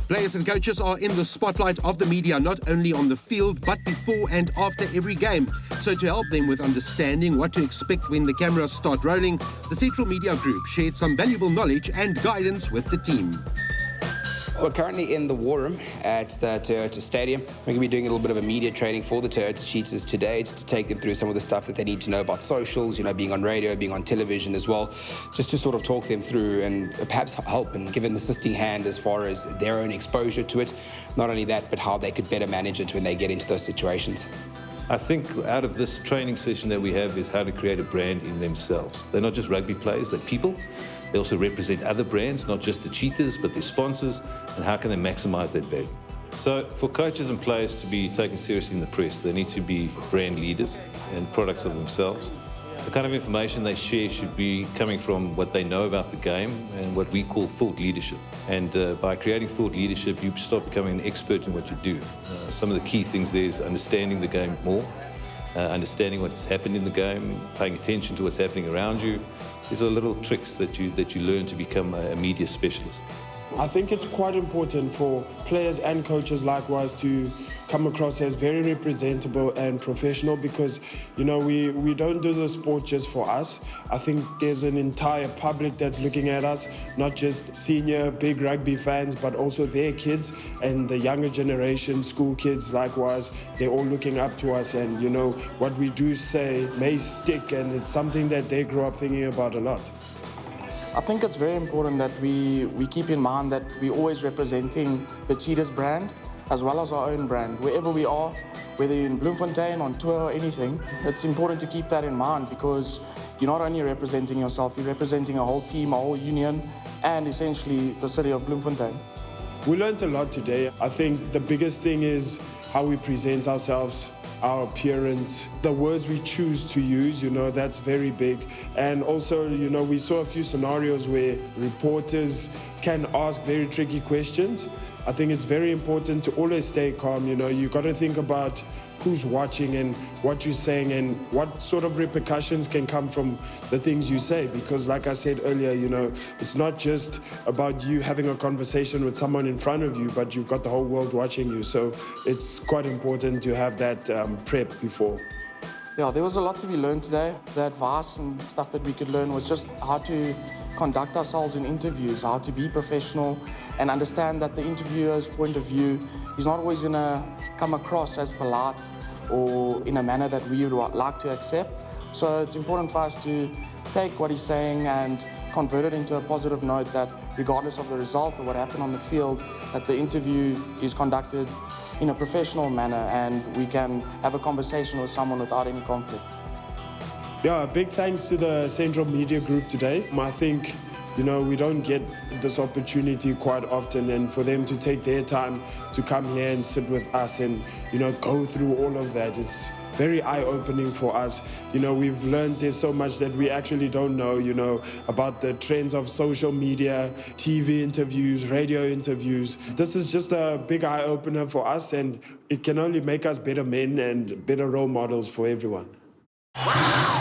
Players and coaches are in the spotlight of the media, not only on the field, but before and after every game. So to help them with understanding what to expect when the cameras start rolling, the Central Media Group shared some valuable knowledge and guidance with the team. We're currently in the war room at the Toyota Stadium. We're going to be doing a little bit of a media training for the Toyota Cheetahs today, just to take them through some of the stuff that they need to know about socials, being on radio, being on television as well, just to sort of talk them through and perhaps help and give an assisting hand as far as their own exposure to it. Not only that, but how they could better manage it when they get into those situations. I think out of this training session that we have is how to create a brand in themselves. They're not just rugby players, they're people. They also represent other brands, not just the Cheetahs, but their sponsors, and how can they maximize that value. So for coaches and players to be taken seriously in the press, they need to be brand leaders and products of themselves. The kind of information they share should be coming from what they know about the game and what we call thought leadership. And by creating thought leadership, you start becoming an expert in what you do. Some of the key things there is understanding the game more, understanding what's happened in the game, paying attention to what's happening around you. These are little tricks that you learn to become a media specialist. I think it's quite important for players and coaches likewise to come across as very representable and professional, because we don't do the sport just for us. I think there's an entire public that's looking at us, not just senior big rugby fans, but also their kids and the younger generation, school kids likewise. They're all looking up to us, and what we do say may stick, and it's something that they grow up thinking about a lot. I think it's very important that we keep in mind that we're always representing the Cheetahs brand as well as our own brand. Wherever we are, whether you're in Bloemfontein, on tour or anything, it's important to keep that in mind, because you're not only representing yourself, you're representing a whole team, a whole union, and essentially the city of Bloemfontein. We learned a lot today. I think the biggest thing is how we present ourselves, our appearance, the words we choose to use, that's very big. And also, we saw a few scenarios where reporters can ask very tricky questions. I think it's very important to always stay calm. You got to think about who's watching and what you're saying and what sort of repercussions can come from the things you say. Because like I said earlier, it's not just about you having a conversation with someone in front of you, but you've got the whole world watching you. So it's quite important to have that prep before. Yeah, there was a lot to be learned today. The advice and stuff that we could learn was just how to conduct ourselves in interviews, how to be professional, and understand that the interviewer's point of view is not always going to come across as polite or in a manner that we would like to accept. So it's important for us to take what he's saying and convert it into a positive note, that regardless of the result or what happened on the field, that the interview is conducted in a professional manner and we can have a conversation with someone without any conflict. Yeah, big thanks to the Central Media Group today. I think, we don't get this opportunity quite often, and for them to take their time to come here and sit with us and, go through all of that, it's very eye-opening for us. We've learned there's so much that we actually don't know, about the trends of social media, TV interviews, radio interviews. This is just a big eye-opener for us, and it can only make us better men and better role models for everyone. Wow!